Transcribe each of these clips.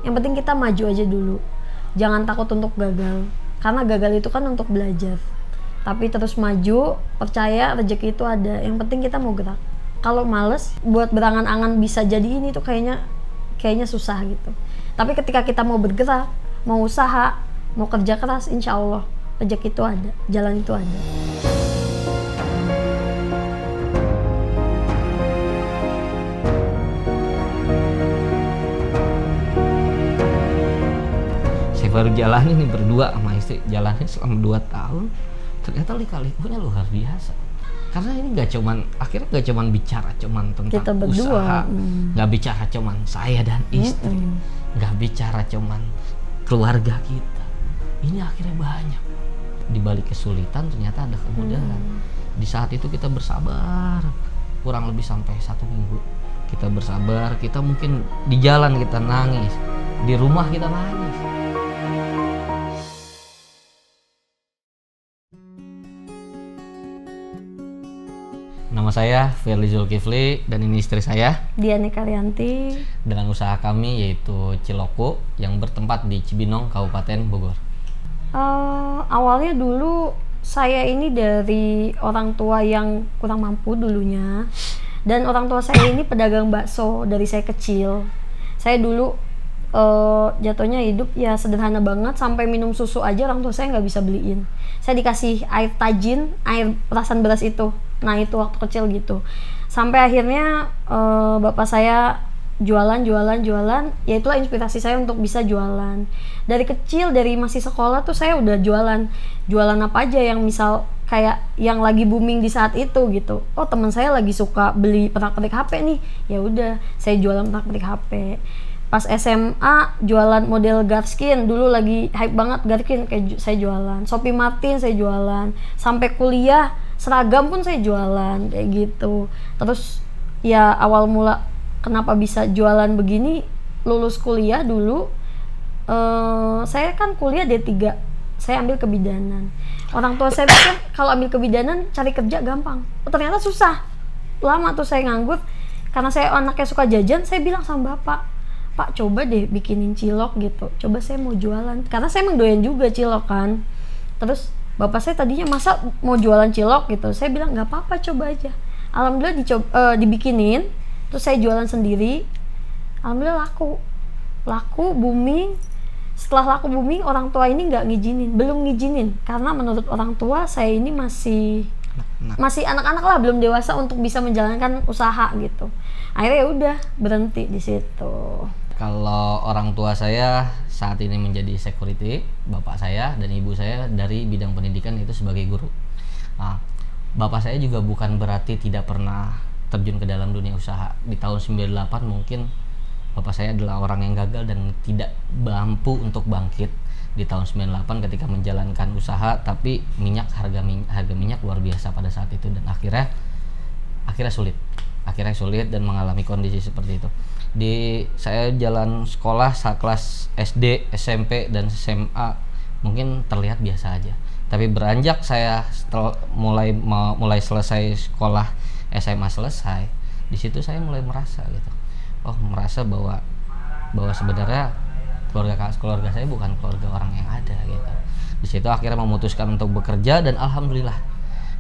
Yang penting kita maju aja dulu. Jangan takut untuk gagal. Karena gagal itu kan untuk belajar. Tapi terus maju, percaya rezeki itu ada. Yang penting kita mau gerak. Kalau males buat berangan-angan bisa jadi ini tuh kayaknya susah gitu. Tapi ketika kita mau bergerak, mau usaha, mau kerja keras, insya Allah rezeki itu ada, jalan itu ada. Saya baru jalan ini berdua sama istri, jalannya selama 2 tahun. Ternyata lika-likunya luar biasa. Karena ini akhirnya gak cuman bicara tentang Kita berdua, usaha, gak bicara cuman saya dan istri, gak bicara cuman keluarga kita. Ini akhirnya banyak. Di balik kesulitan ternyata ada kemudahan. Di saat itu kita bersabar, kurang lebih sampai 1 minggu. Kita bersabar, kita mungkin di jalan kita nangis, di rumah kita nangis. Nama saya Firly Zulkifli dan ini istri saya Diani Karyanti. dengan usaha kami yaitu Ciloko yang bertempat di Cibinong, Kabupaten Bogor. Awalnya dulu saya ini dari orang tua yang kurang mampu dulunya. Dan orang tua saya ini pedagang bakso dari saya kecil. Saya dulu jatuhnya hidup ya sederhana banget, sampai minum susu aja orang tua saya nggak bisa beliin. Saya dikasih air tajin, air perasan beras itu. Nah itu waktu kecil gitu. Sampai akhirnya bapak saya jualan, ya itulah inspirasi saya untuk bisa jualan. Dari kecil, dari masih sekolah tuh saya udah jualan apa aja yang misal kayak yang lagi booming di saat itu gitu. Oh teman saya lagi suka beli pernak-pernik HP nih, ya udah saya jualan pernak-pernik HP. Pas SMA jualan model Garskin, dulu lagi hype banget Garskin, kayak saya jualan. Shopee Martin saya jualan. Sampai kuliah seragam pun saya jualan kayak gitu. Terus ya awal mula kenapa bisa jualan begini, lulus kuliah dulu saya kan kuliah D3, saya ambil kebidanan. Orang tua saya pikir kalau ambil kebidanan cari kerja gampang, ternyata susah. Lama tuh saya nganggur karena saya anaknya suka jajan. Saya bilang sama bapak, Pak coba deh bikinin cilok gitu, coba saya mau jualan, karena saya emang doyan juga cilok kan. Terus bapak saya tadinya masa mau jualan cilok gitu, saya bilang nggak apa-apa, coba aja. Alhamdulillah dibikinin, terus saya jualan sendiri. Alhamdulillah laku booming. Setelah laku booming, orang tua ini belum ngizinin, karena menurut orang tua saya ini masih anak-anak lah, belum dewasa untuk bisa menjalankan usaha gitu. Akhirnya ya udah berhenti di situ. Kalau orang tua saya saat ini menjadi security, bapak saya dan ibu saya dari bidang pendidikan itu sebagai guru. Nah, bapak saya juga bukan berarti tidak pernah terjun ke dalam dunia usaha. Di tahun 98 mungkin bapak saya adalah orang yang gagal dan tidak mampu untuk bangkit di tahun 98 ketika menjalankan usaha, tapi harga minyak luar biasa pada saat itu, dan akhirnya sulit dan mengalami kondisi seperti itu. Saya jalan sekolah kelas SD, SMP dan SMA mungkin terlihat biasa aja, tapi beranjak saya mulai selesai sekolah SMA selesai, di situ saya mulai merasa bahwa sebenarnya keluarga saya bukan keluarga orang yang ada gitu. Di situ akhirnya memutuskan untuk bekerja, dan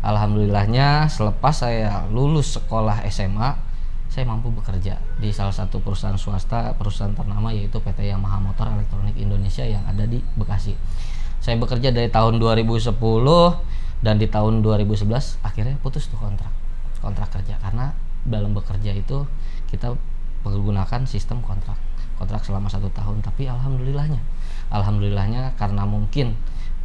alhamdulillahnya selepas saya lulus sekolah SMA, saya mampu bekerja di salah satu perusahaan swasta, perusahaan ternama yaitu PT Yamaha Motor Elektronik Indonesia yang ada di Bekasi. Saya bekerja dari tahun 2010, dan di tahun 2011 akhirnya putus tuh kontrak kerja, karena dalam bekerja itu kita menggunakan sistem kontrak selama 1 tahun. Tapi alhamdulillahnya karena mungkin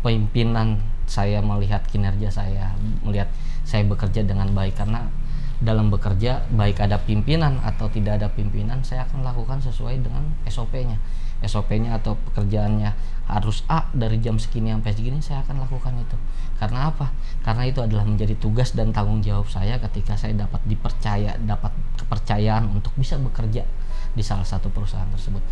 pimpinan saya melihat kinerja saya, melihat saya bekerja dengan baik, karena dalam bekerja baik ada pimpinan atau tidak ada pimpinan, saya akan lakukan sesuai dengan SOP-nya atau pekerjaannya harus A dari jam segini sampai segini, saya akan lakukan itu. Karena apa? Karena itu adalah menjadi tugas dan tanggung jawab saya ketika saya dapat kepercayaan untuk bisa bekerja di salah satu perusahaan tersebut.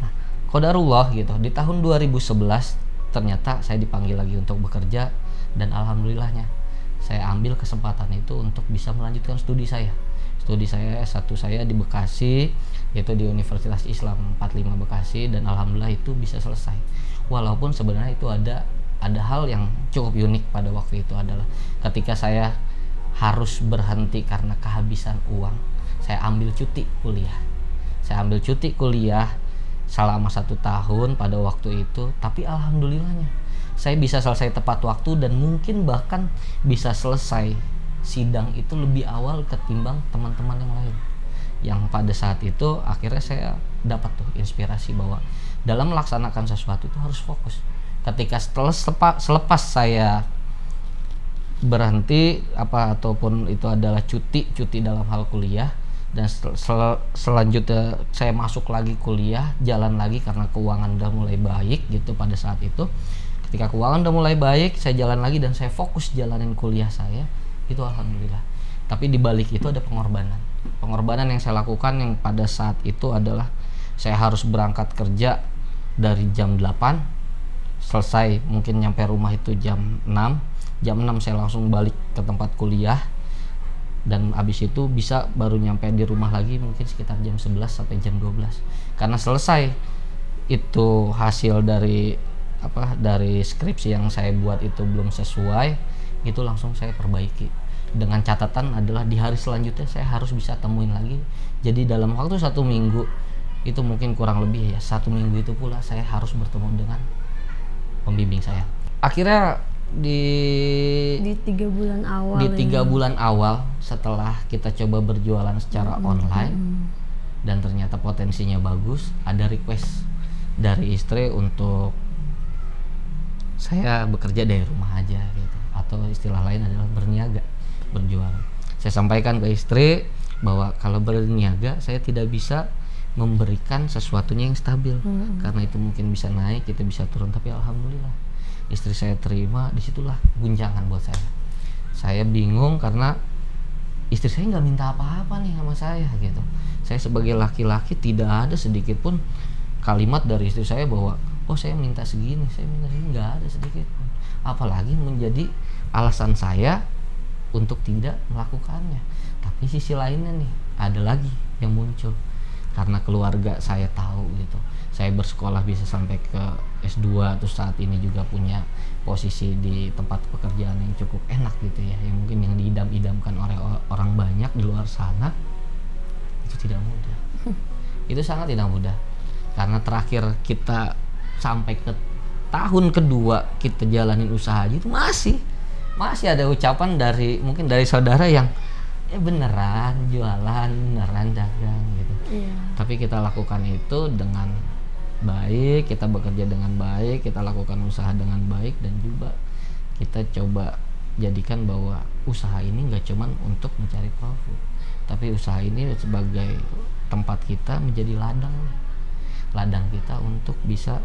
Nah, qadarullah gitu, di tahun 2011 ternyata saya dipanggil lagi untuk bekerja, dan alhamdulillahnya saya ambil kesempatan itu untuk bisa melanjutkan studi saya. Studi saya S1 saya di Bekasi, yaitu di Universitas Islam 45 Bekasi, dan alhamdulillah itu bisa selesai. Walaupun sebenarnya itu ada hal yang cukup unik pada waktu itu, adalah ketika saya harus berhenti karena kehabisan uang, saya ambil cuti kuliah. Saya ambil cuti kuliah selama 1 tahun pada waktu itu, tapi alhamdulillahnya saya bisa selesai tepat waktu, dan mungkin bahkan bisa selesai sidang itu lebih awal ketimbang teman-teman yang lain. Yang pada saat itu akhirnya saya dapat tuh inspirasi bahwa dalam melaksanakan sesuatu itu harus fokus. Ketika selepas saya berhenti ataupun itu adalah cuti dalam hal kuliah, dan selanjutnya saya masuk lagi kuliah, jalan lagi karena keuangan udah mulai baik gitu pada saat itu. Ketika keuangan udah mulai baik, saya jalan lagi dan saya fokus jalanin kuliah saya, itu alhamdulillah. Tapi di balik itu ada pengorbanan yang saya lakukan, yang pada saat itu adalah saya harus berangkat kerja dari jam 8, selesai mungkin nyampe rumah itu jam 6 saya langsung balik ke tempat kuliah, dan abis itu bisa baru nyampe di rumah lagi mungkin sekitar jam 11 sampai jam 12, karena selesai itu hasil dari skripsi yang saya buat itu belum sesuai, itu langsung saya perbaiki, dengan catatan adalah di hari selanjutnya saya harus bisa temuin lagi. Jadi dalam waktu 1 minggu itu mungkin kurang lebih ya 1 minggu itu pula saya harus bertemu dengan pembimbing saya. Akhirnya di 3 bulan awal di 3 bulan awal setelah kita coba berjualan secara online dan ternyata potensinya bagus, ada request dari istri untuk saya bekerja dari rumah aja gitu, atau istilah lain adalah berniaga, berjualan. Saya sampaikan ke istri bahwa kalau berniaga saya tidak bisa memberikan sesuatunya yang stabil, karena itu mungkin bisa naik, kita bisa turun. Tapi alhamdulillah istri saya terima. Disitulah guncangan buat saya. Saya bingung karena istri saya nggak minta apa-apa nih sama saya gitu. Saya sebagai laki-laki tidak ada sedikit pun kalimat dari istri saya bahwa oh saya minta segini, nggak ada sedikit pun. Apalagi menjadi alasan saya untuk tidak melakukannya. Tapi sisi lainnya nih ada lagi yang muncul, karena keluarga saya tahu gitu, saya bersekolah bisa sampai ke S2, terus saat ini juga punya posisi di tempat pekerjaan yang cukup enak gitu ya, yang mungkin yang diidam-idamkan oleh orang banyak di luar sana. Itu tidak mudah. Itu sangat tidak mudah, karena terakhir kita sampai ke tahun kedua kita jalanin usaha itu masih ada ucapan dari mungkin dari saudara yang beneran jualan, beneran dagang gitu. Tapi kita lakukan itu dengan baik, kita bekerja dengan baik, kita lakukan usaha dengan baik, dan juga kita coba jadikan bahwa usaha ini nggak cuman untuk mencari profit, tapi usaha ini sebagai tempat kita menjadi ladang kita untuk bisa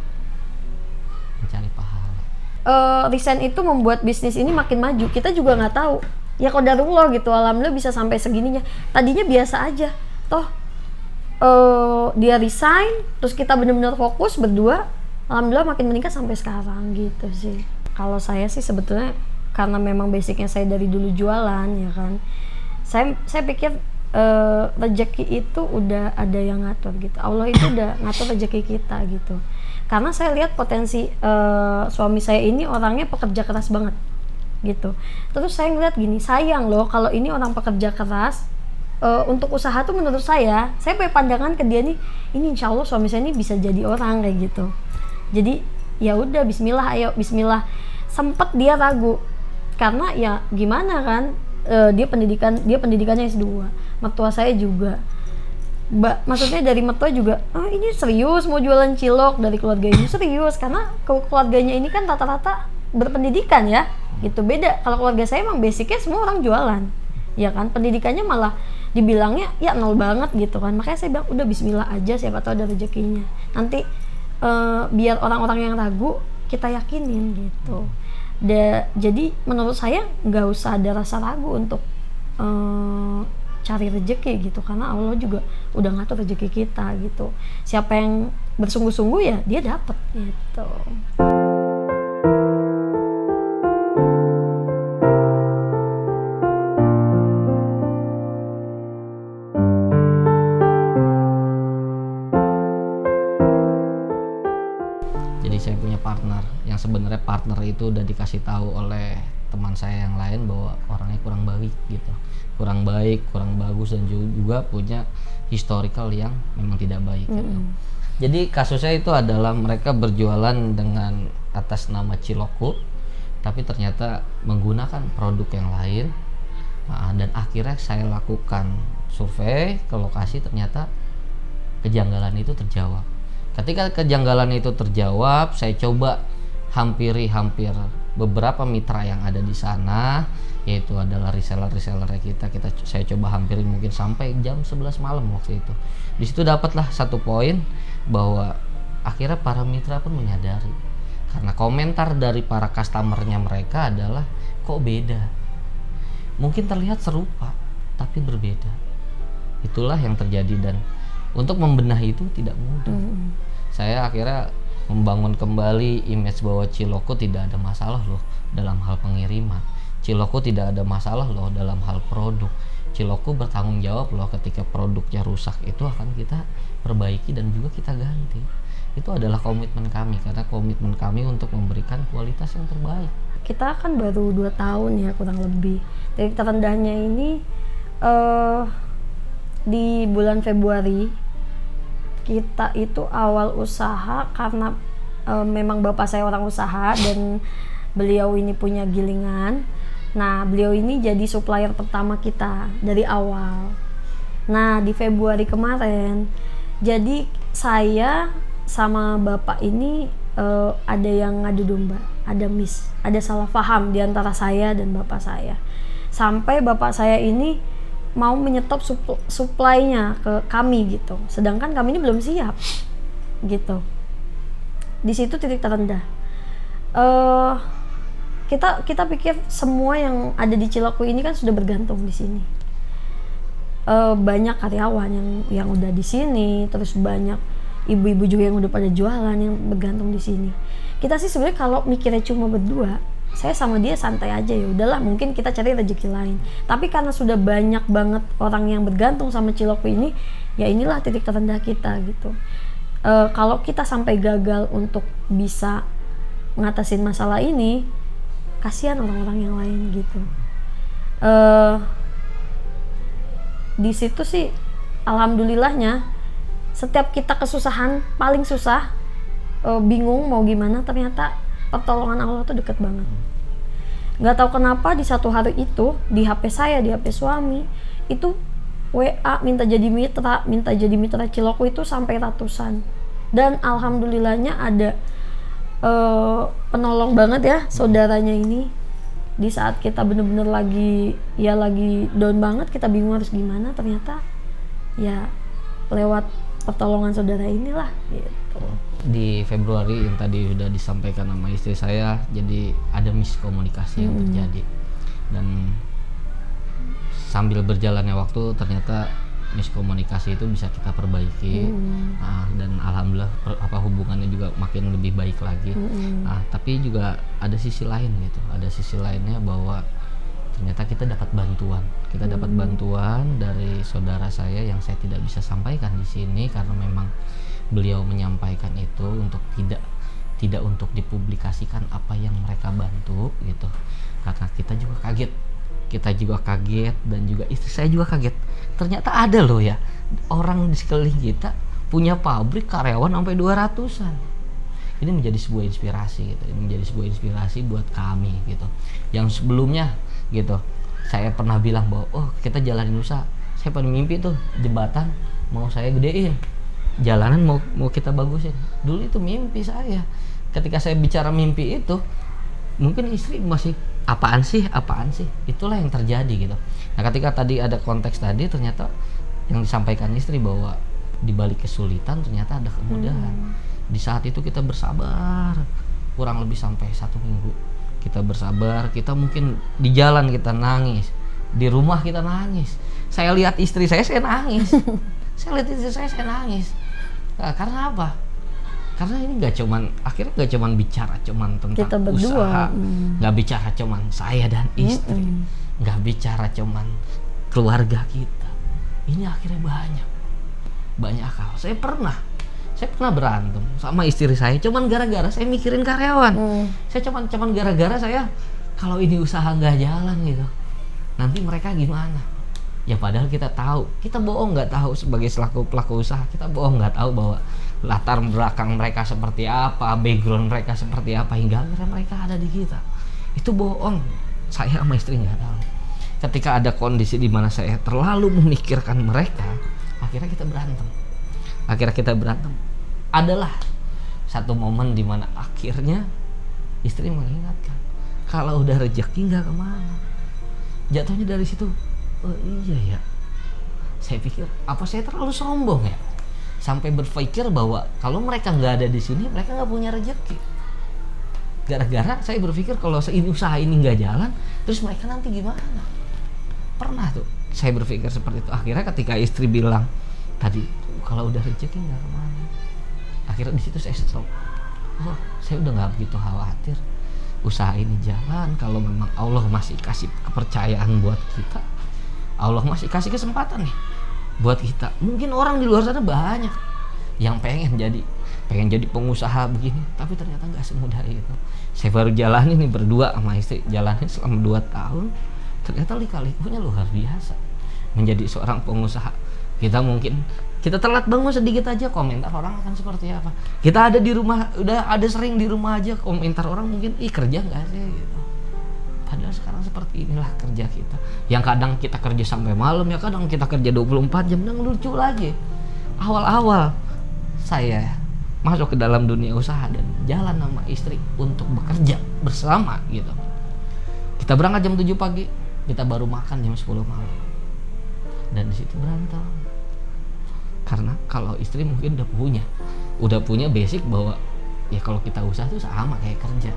mencari pahala. Resign itu membuat bisnis ini makin maju. Kita juga nggak tahu. Ya qadarullah gitu, alhamdulillah bisa sampai segininya. Tadinya biasa aja. Toh dia resign, terus kita benar-benar fokus berdua. Alhamdulillah makin meningkat sampai sekarang gitu sih. Kalau saya sih sebetulnya karena memang basicnya saya dari dulu jualan ya kan. Saya pikir rezeki itu udah ada yang ngatur gitu. Allah itu udah ngatur rezeki kita gitu. Karena saya lihat potensi suami saya ini orangnya pekerja keras banget gitu. Terus saya ngeliat gini, sayang loh kalau ini orang pekerja keras, untuk usaha tuh menurut saya punya pandangan ke dia nih, ini insya Allah suami saya ini bisa jadi orang kayak gitu. Jadi ya udah Bismillah, ayo Bismillah. Sempet dia ragu karena ya gimana kan, dia pendidikannya S2, mertua saya juga. Maksudnya dari mertua juga, ini serius mau jualan cilok, dari keluarga ini serius, karena keluarganya ini kan rata-rata berpendidikan ya, gitu. Beda kalau keluarga saya emang basicnya semua orang jualan, ya kan, pendidikannya malah dibilangnya ya nol banget gitu kan. Makanya saya bilang udah Bismillah aja, siapa tahu ada rezekinya. Nanti biar orang-orang yang ragu kita yakinin gitu. Jadi menurut saya nggak usah ada rasa ragu untuk cari rezeki gitu, karena Allah juga udah ngatur rezeki kita gitu. Siapa yang bersungguh-sungguh ya dia dapat gitu. yang sebenarnya partner itu udah dikasih tahu oleh teman saya yang lain bahwa orangnya kurang baik gitu, kurang baik, kurang bagus, dan juga punya historical yang memang tidak baik gitu. Jadi kasusnya itu adalah mereka berjualan dengan atas nama Ciloku, tapi ternyata menggunakan produk yang lain. Nah, dan akhirnya saya lakukan survei ke lokasi, ternyata kejanggalan itu terjawab. Ketika kejanggalan itu terjawab, saya coba hampir beberapa mitra yang ada di sana, yaitu adalah reseller kita. Saya coba hampirin mungkin sampai jam 11 malam waktu itu. Di situ dapatlah satu poin bahwa akhirnya para mitra pun menyadari, karena komentar dari para customernya mereka adalah kok beda. Mungkin terlihat serupa tapi berbeda. Itulah yang terjadi, dan untuk membenahi itu tidak mudah. Saya akhirnya membangun kembali image bahwa Ciloku tidak ada masalah loh dalam hal pengiriman. Ciloku tidak ada masalah loh dalam hal produk. Ciloku bertanggung jawab loh ketika produknya rusak, itu akan kita perbaiki dan juga kita ganti. Itu adalah komitmen kami, karena komitmen kami untuk memberikan kualitas yang terbaik. Kita kan baru 2 tahun ya kurang lebih. Titik terendahnya ini di bulan Februari. Kita itu awal usaha karena memang bapak saya orang usaha dan beliau ini punya gilingan. Nah, beliau ini jadi supplier pertama kita dari awal. Nah, di Februari kemarin, jadi saya sama bapak ini ada yang ngadu domba, ada salah paham di antara saya dan bapak saya. Sampai bapak saya ini mau menyetop supply-nya ke kami gitu. Sedangkan kami ini belum siap gitu. Di situ titik terendah. Kita pikir semua yang ada di Ciloku ini kan sudah bergantung di sini. Banyak karyawan yang udah di sini, terus banyak ibu-ibu juga yang udah pada jualan yang bergantung di sini. Kita sih sebenarnya kalau mikirnya cuma berdua, saya sama dia santai aja, ya udahlah mungkin kita cari rezeki lain. Tapi karena sudah banyak banget orang yang bergantung sama Ciloku ini, ya inilah titik terendah kita gitu. Kalau kita sampai gagal untuk bisa ngatasin masalah ini, kasihan orang-orang yang lain gitu. Di situ sih alhamdulillahnya setiap kita kesusahan, paling susah, bingung mau gimana, ternyata pertolongan Allah tuh deket banget. Nggak tahu kenapa di satu hari itu di HP saya, di HP suami itu WA minta jadi mitra Ciloku itu sampai ratusan. Dan alhamdulillahnya ada penolong banget ya saudaranya ini. Di saat kita bener-bener lagi down banget, kita bingung harus gimana, ternyata ya lewat pertolongan saudara inilah gitu. Di Februari yang tadi sudah disampaikan sama istri saya, jadi ada miskomunikasi yang terjadi, dan sambil berjalannya waktu ternyata miskomunikasi itu bisa kita perbaiki. Nah, dan alhamdulillah hubungannya juga makin lebih baik lagi. Nah, tapi juga ada sisi lain gitu, ada sisi lainnya bahwa ternyata kita dapat bantuan dari saudara saya yang saya tidak bisa sampaikan di sini karena memang beliau menyampaikan itu untuk tidak untuk dipublikasikan apa yang mereka bantu gitu. Karena kita juga kaget dan juga istri saya juga kaget. Ternyata ada loh ya orang di sekeliling kita punya pabrik karyawan sampai 200-an. Ini menjadi sebuah inspirasi gitu. Ini menjadi sebuah inspirasi buat kami gitu. Yang sebelumnya gitu saya pernah bilang bahwa kita jalanin usaha. Saya pernah mimpi tuh jembatan mau saya gedein, jalanan mau kita bagusin. Dulu itu mimpi saya. Ketika saya bicara mimpi itu, mungkin istri masih apaan sih. Itulah yang terjadi gitu. Nah, ketika tadi ada konteks tadi, ternyata yang disampaikan istri bahwa di balik kesulitan ternyata ada kemudahan. Di saat itu kita bersabar kurang lebih sampai 1 minggu. Kita bersabar, kita mungkin di jalan kita nangis, di rumah kita nangis. Saya lihat istri saya nangis. Saya nangis. Nah, karena apa? Karena ini akhirnya nggak cuman bicara tentang kita berdua, usaha, nggak bicara cuman saya dan istri, nggak bicara cuman keluarga kita. Ini akhirnya banyak hal. Saya pernah Saya pernah berantem sama istri saya cuman gara-gara saya mikirin karyawan. Saya cuman gara-gara saya kalau ini usaha nggak jalan gitu, nanti mereka gimana? Ya padahal kita tahu, kita bohong nggak tahu sebagai selaku pelaku usaha, kita bohong nggak tahu bahwa latar belakang mereka seperti apa, background mereka seperti apa hingga akhirnya mereka ada di kita. Itu bohong. Saya sama istri nggak tahu. Ketika ada kondisi di mana saya terlalu memikirkan mereka, akhirnya kita berantem. Adalah satu momen di mana akhirnya istri mengingatkan, kalau udah rezeki nggak kemana. Jatuhnya dari situ, oh iya ya, saya pikir apa saya terlalu sombong ya, sampai berpikir bahwa kalau mereka nggak ada di sini mereka nggak punya rezeki. Gara-gara saya berpikir kalau usaha ini nggak jalan, terus mereka nanti gimana? Pernah tuh saya berpikir seperti itu. Akhirnya ketika istri bilang tadi, kalau udah rezeki nggak kemana, akhirnya di situ saya stop. Oh, saya udah nggak begitu khawatir usaha ini jalan kalau memang Allah masih kasih kepercayaan buat kita, Allah masih kasih kesempatan nih buat kita. Mungkin orang di luar sana banyak yang pengen jadi pengusaha begini, tapi ternyata nggak semudah itu. Saya baru jalanin nih berdua sama istri, jalanin selama 2 tahun, ternyata lika-likunya luar biasa menjadi seorang pengusaha. Kita telat bangun sedikit aja komentar orang akan seperti apa. Kita ada di rumah, udah ada sering di rumah aja komentar orang mungkin, ih kerja nggak sih gitu. Padahal sekarang seperti inilah kerja kita. Yang kadang kita kerja sampai malam, ya kadang kita kerja 24 jam. Dan lucu lagi, awal-awal saya masuk ke dalam dunia usaha dan jalan sama istri untuk bekerja bersama gitu. Kita berangkat jam 7 pagi, kita baru makan jam 10 malam. Dan di situ berantem. Karena kalau istri mungkin udah punya basic bahwa ya kalau kita usaha itu sama kayak kerja,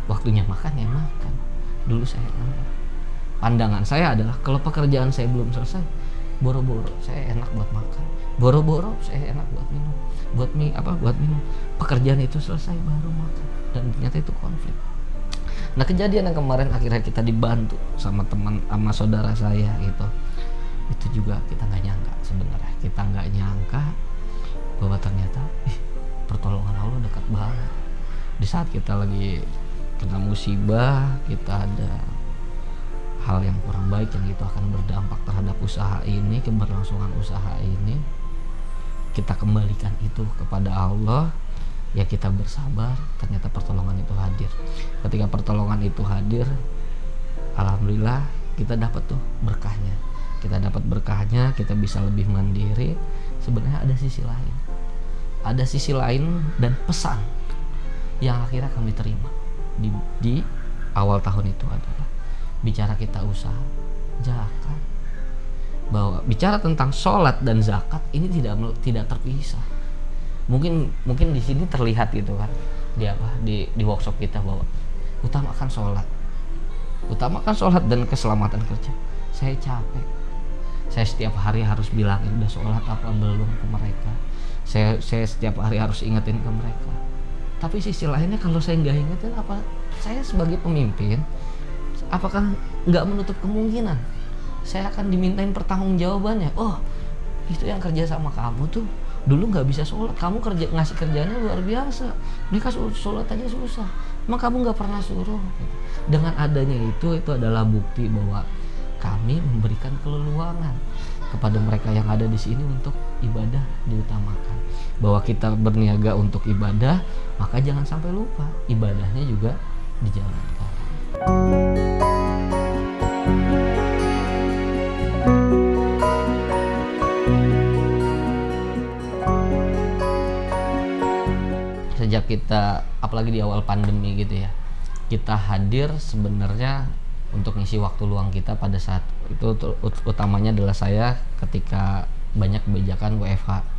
waktunya makan ya makan. Dulu saya pandangan saya adalah kalau pekerjaan saya belum selesai, boro-boro saya enak buat makan, boro-boro saya enak buat minum, buat minum. Pekerjaan itu selesai baru makan, dan ternyata itu konflik. Nah, kejadian yang kemarin akhirnya kita dibantu sama teman, sama saudara saya gitu. Itu juga kita nggak nyangka sebenarnya. Kita nggak nyangka bahwa ternyata pertolongan Allah dekat banget. Di saat kita lagi kena musibah, kita ada hal yang kurang baik yang itu akan berdampak terhadap usaha ini, keberlangsungan usaha ini, kita kembalikan itu kepada Allah. Ya kita bersabar, ternyata pertolongan itu hadir. Ketika pertolongan itu hadir, alhamdulillah kita dapat tuh berkahnya. Kita bisa lebih mandiri. Sebenarnya ada sisi lain dan pesan yang akhirnya kami terima di awal tahun itu adalah bicara kita usaha, zakat, bahwa bicara tentang sholat dan zakat ini tidak terpisah. Mungkin di sini terlihat gitu kan di workshop kita bahwa utamakan sholat dan keselamatan kerja. Saya capek. Saya setiap hari harus bilangin udah sholat apa belum ke mereka. Saya setiap hari harus ingetin ke mereka. Tapi sisi lainnya kalau saya nggak ingetin, apa saya sebagai pemimpin, apakah nggak menutup kemungkinan saya akan dimintain pertanggungjawabannya? Oh, itu yang kerja sama kamu tuh dulu nggak bisa sholat, kamu ngasih kerjanya luar biasa, mereka sholat aja susah, emang kamu nggak pernah suruh. Dengan adanya itu adalah bukti bahwa kami memberikan keleluangan kepada mereka yang ada di sini untuk ibadah diutamakan. Bahwa kita berniaga untuk ibadah, maka jangan sampai lupa ibadahnya juga dijalankan. Sejak kita, apalagi di awal pandemi gitu ya, kita hadir sebenarnya untuk ngisi waktu luang kita pada saat itu. Utamanya adalah saya ketika banyak kebijakan WFH.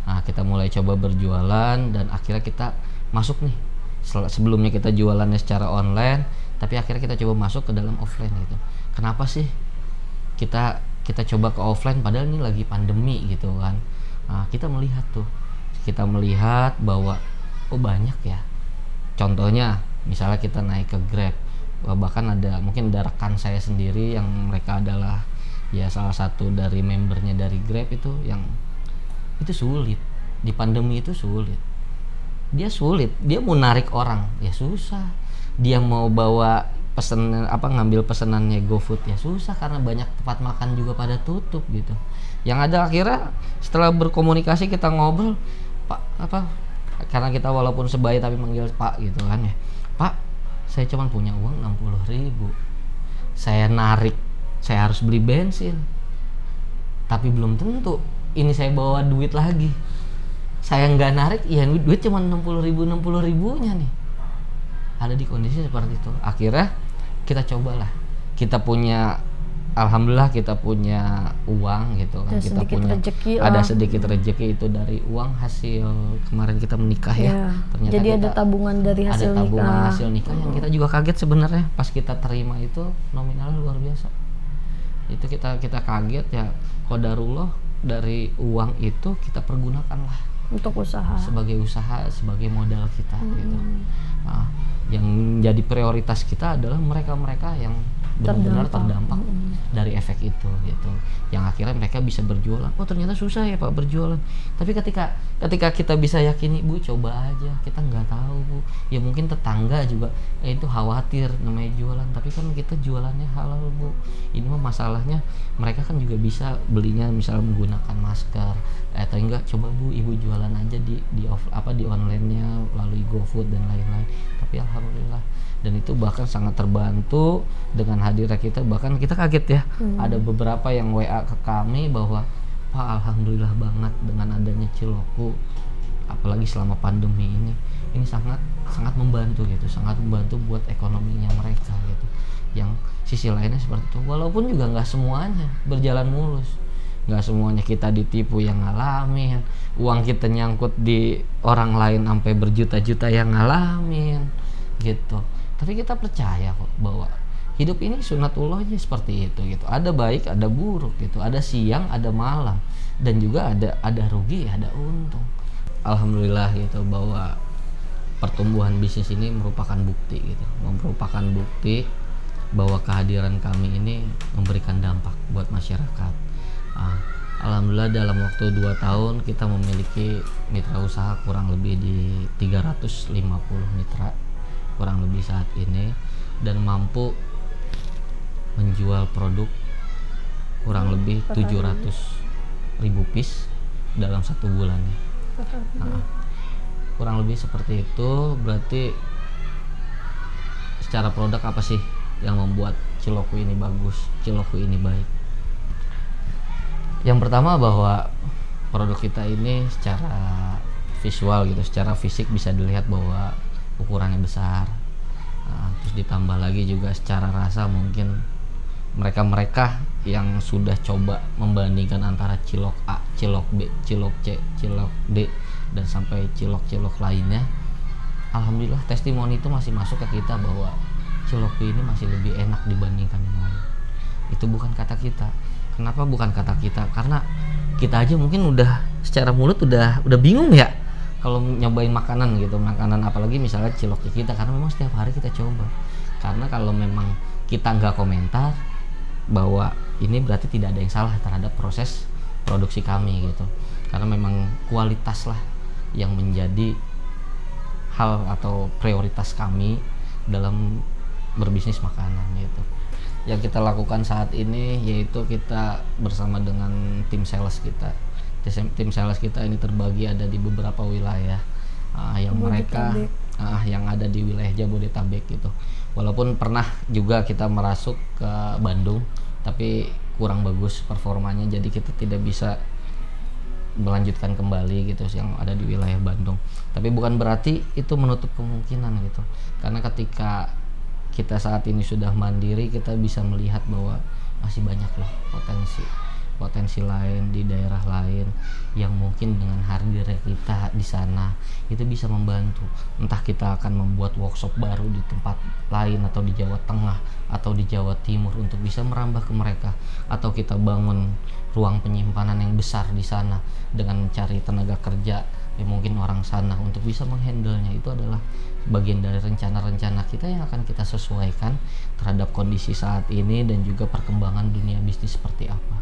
Nah, kita mulai coba berjualan dan akhirnya kita masuk nih. Sebelumnya kita jualannya secara online, tapi akhirnya kita coba masuk ke dalam offline gitu. Kenapa sih kita coba ke offline padahal ini lagi pandemi gitu kan. Nah, kita melihat bahwa oh banyak ya. Contohnya misalnya kita naik ke Grab, bahkan mungkin ada rekan saya sendiri yang mereka adalah ya salah satu dari membernya dari Grab itu, yang itu sulit di pandemi itu sulit. Dia mau narik orang ya susah, dia mau bawa ngambil pesenannya GoFood ya susah karena banyak tempat makan juga pada tutup gitu. Yang ada akhirnya setelah berkomunikasi kita ngobrol, Pak karena kita walaupun sebaya tapi manggil Pak gitu kan ya, Pak saya cuma punya uang 60.000, saya narik saya harus beli bensin, tapi belum tentu ini saya bawa duit lagi. Saya nggak narik, ya duit cuma 60.000 nih. Ada di kondisi seperti itu. Akhirnya kita cobalah. Kita punya, alhamdulillah kita punya uang gitu kan. Kita punya ada sedikit rezeki itu dari uang hasil kemarin kita menikah ya. Ternyata jadi ada tabungan dari hasil nikah. Ada tabungan hasil nikah yang kita juga kaget sebenarnya pas kita terima itu nominalnya luar biasa. Itu kita kaget ya. Qadarullah dari uang itu kita pergunakan lah untuk usaha, sebagai modal kita gitu. Nah, yang jadi prioritas kita adalah mereka yang benar-benar terdampak dari efek itu gitu, yang akhirnya mereka bisa berjualan. Oh ternyata susah ya Pak berjualan, tapi ketika kita bisa yakini, Bu coba aja, kita nggak tahu Bu, ya mungkin tetangga juga itu khawatir namanya jualan, tapi kan kita jualannya halal Bu. Ini mah masalahnya mereka kan juga bisa belinya misal menggunakan masker atau enggak, coba Bu Ibu jualan aja di online-nya melalui GoFood dan lain-lain. Tapi alhamdulillah, dan itu bahkan sangat terbantu dengan hadirnya kita. Bahkan kita kaget ya, ada beberapa yang WA ke kami bahwa Pak alhamdulillah banget dengan adanya Ciloku, apalagi selama pandemi ini sangat membantu gitu, sangat membantu buat ekonominya mereka gitu. Yang sisi lainnya seperti itu, walaupun juga nggak semuanya berjalan mulus, nggak semuanya kita ditipu yang ngalamin, uang kita nyangkut di orang lain sampai berjuta-juta yang ngalamin gitu. Tapi kita percaya kok bahwa hidup ini sunatullahnya seperti itu gitu. Ada baik, ada buruk gitu. Ada siang, ada malam, dan juga ada rugi, ada untung. Alhamdulillah gitu bahwa pertumbuhan bisnis ini merupakan bukti gitu. Merupakan bukti bahwa kehadiran kami ini memberikan dampak buat masyarakat. Alhamdulillah dalam waktu 2 tahun kita memiliki mitra usaha kurang lebih di 350 mitra kurang lebih saat ini, dan mampu menjual produk kurang lebih 700.000 piece dalam 1 bulannya. Kurang lebih seperti itu. Berarti secara produk apa sih yang membuat Ciloku ini bagus, Ciloku ini baik? Yang pertama bahwa produk kita ini secara visual gitu, secara fisik bisa dilihat bahwa ukurannya besar. Terus ditambah lagi juga secara rasa, mungkin mereka yang sudah coba membandingkan antara cilok A, cilok B, cilok C, cilok D, dan sampai cilok-cilok lainnya, alhamdulillah testimoni itu masih masuk ke kita bahwa cilok ini masih lebih enak dibandingkan yang lain. Itu bukan kata kita. Kenapa bukan kata kita? Karena kita aja mungkin udah secara mulut udah bingung ya kalau nyobain makanan gitu, makanan apalagi misalnya ciloknya kita, karena memang setiap hari kita coba. Karena kalau memang kita nggak komentar bahwa ini berarti tidak ada yang salah terhadap proses produksi kami gitu, karena memang kualitas lah yang menjadi hal atau prioritas kami dalam berbisnis makanan gitu. Yang kita lakukan saat ini yaitu kita bersama dengan tim sales kita. Tim sales kita ini terbagi ada di beberapa wilayah, yang mereka yang ada di wilayah Jabodetabek gitu. Walaupun pernah juga kita merasuk ke Bandung, tapi kurang bagus performanya, jadi kita tidak bisa melanjutkan kembali gitu yang ada di wilayah Bandung. Tapi bukan berarti itu menutup kemungkinan gitu, karena ketika kita saat ini sudah mandiri, kita bisa melihat bahwa masih banyak loh potensi lain di daerah lain yang mungkin dengan hadirnya kita di sana itu bisa membantu. Entah kita akan membuat workshop baru di tempat lain atau di Jawa Tengah atau di Jawa Timur untuk bisa merambah ke mereka, atau kita bangun ruang penyimpanan yang besar di sana dengan mencari tenaga kerja yang mungkin orang sana untuk bisa menghandlenya. Itu adalah bagian dari rencana-rencana kita yang akan kita sesuaikan terhadap kondisi saat ini dan juga perkembangan dunia bisnis seperti apa.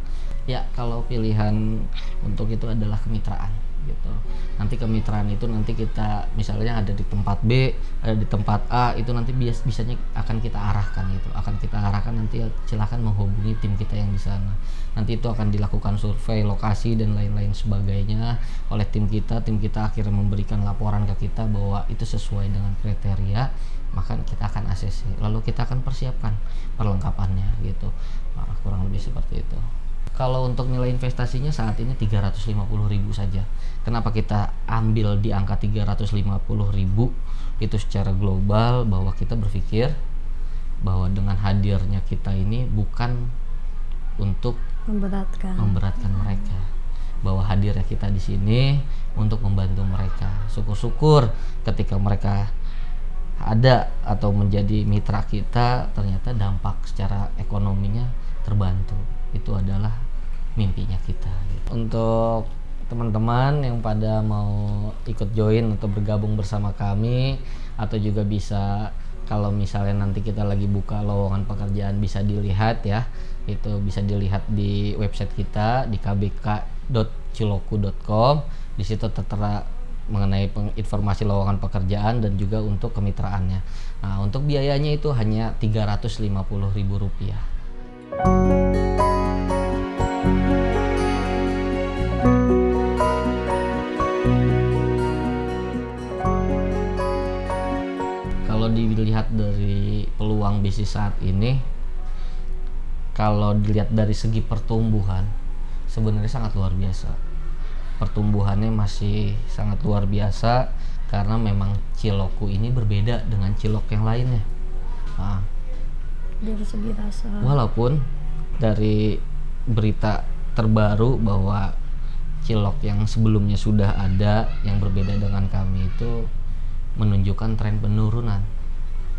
Ya, kalau pilihan untuk itu adalah kemitraan gitu. Nanti kemitraan itu nanti kita misalnya ada di tempat B, ada di tempat A, itu nanti bisanya akan kita arahkan gitu. Akan kita arahkan nanti silakan menghubungi tim kita yang di sana. Nanti itu akan dilakukan survei lokasi dan lain-lain sebagainya oleh tim kita. Tim kita akhirnya memberikan laporan ke kita bahwa itu sesuai dengan kriteria, maka kita akan ACC. Lalu kita akan persiapkan perlengkapannya gitu. Nah, kurang lebih seperti itu. Kalau untuk nilai investasinya saat ini 350.000 saja. Kenapa kita ambil di angka 350.000 itu secara global, bahwa kita berpikir bahwa dengan hadirnya kita ini bukan untuk memberatkan mereka, bahwa hadirnya kita di sini untuk membantu mereka. Syukur-syukur ketika mereka ada atau menjadi mitra kita, ternyata dampak secara ekonominya terbantu. Itu adalah mimpinya kita gitu. Untuk teman-teman yang pada mau ikut join atau bergabung bersama kami, atau juga bisa kalau misalnya nanti kita lagi buka lowongan pekerjaan bisa dilihat ya, itu bisa dilihat di website kita di kbk.ciloku.com. Di situ tertera mengenai informasi lowongan pekerjaan dan juga untuk kemitraannya. Nah, untuk biayanya itu hanya Rp350.000. Kalau dilihat dari peluang bisnis saat ini, kalau dilihat dari segi pertumbuhan, sebenarnya sangat luar biasa. Pertumbuhannya masih sangat luar biasa karena memang Ciloku ini berbeda dengan cilok yang lainnya. Nah, Dari segi rasa. walaupun dari berita terbaru bahwa cilok yang sebelumnya sudah ada yang berbeda dengan kami itu menunjukkan tren penurunan,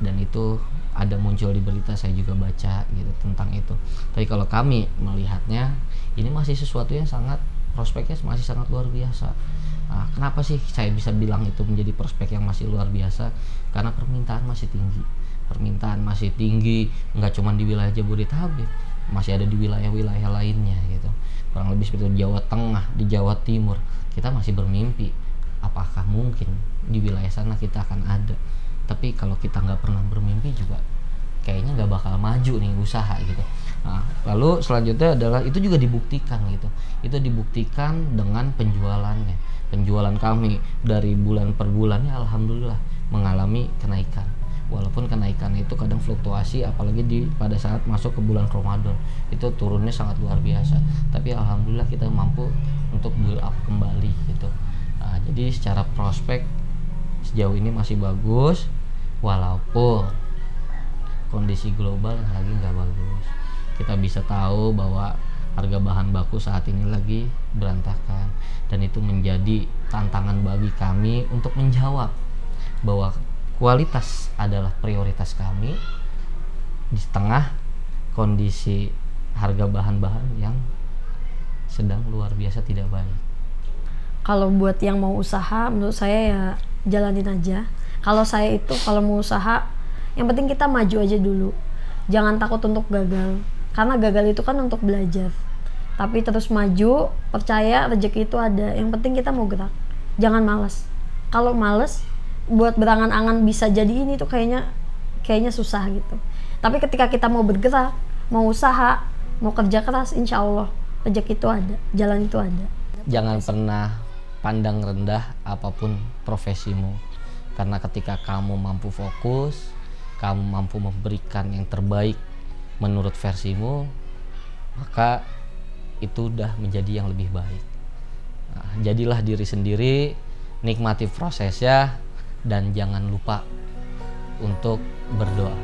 dan itu ada muncul di berita, saya juga baca gitu tentang itu. Tapi kalau kami melihatnya, ini masih sesuatu yang sangat, prospeknya masih sangat luar biasa. Nah, kenapa sih saya bisa bilang itu menjadi prospek yang masih luar biasa? Karena permintaan masih tinggi, nggak cuma di wilayah Jabodetabek, masih ada di wilayah-wilayah lainnya gitu. Kurang lebih seperti Jawa Tengah, di Jawa Timur, kita masih bermimpi apakah mungkin di wilayah sana kita akan ada. Tapi kalau kita nggak pernah bermimpi juga kayaknya nggak bakal maju nih usaha gitu. Nah, lalu selanjutnya adalah itu juga dibuktikan gitu. Itu dibuktikan dengan penjualannya. Penjualan kami dari bulan per bulannya alhamdulillah mengalami kenaikan. Walaupun kenaikan itu kadang fluktuasi, apalagi pada saat masuk ke bulan Ramadan itu turunnya sangat luar biasa. Tapi alhamdulillah kita mampu untuk build up kembali gitu. Nah, jadi secara prospek sejauh ini masih bagus, walaupun kondisi global lagi nggak bagus. Kita bisa tahu bahwa harga bahan baku saat ini lagi berantakan, dan itu menjadi tantangan bagi kami untuk menjawab bahwa kualitas adalah prioritas kami di tengah kondisi harga bahan-bahan yang sedang luar biasa tidak baik. Kalau buat yang mau usaha, menurut saya ya jalanin aja. Kalau saya itu kalau mau usaha, yang penting kita maju aja dulu. Jangan takut untuk gagal, karena gagal itu kan untuk belajar. Tapi terus maju, percaya rezeki itu ada. Yang penting kita mau gerak, jangan malas. Kalau malas, buat berangan-angan bisa jadi ini tuh kayaknya susah gitu. Tapi ketika kita mau bergerak, mau usaha, mau kerja keras, insya Allah rezeki itu ada, jalan itu ada. Jangan pernah pandang rendah apapun profesimu, karena ketika kamu mampu fokus, kamu mampu memberikan yang terbaik menurut versimu, maka itu udah menjadi yang lebih baik. Nah, jadilah diri sendiri, nikmati prosesnya, dan jangan lupa untuk berdoa.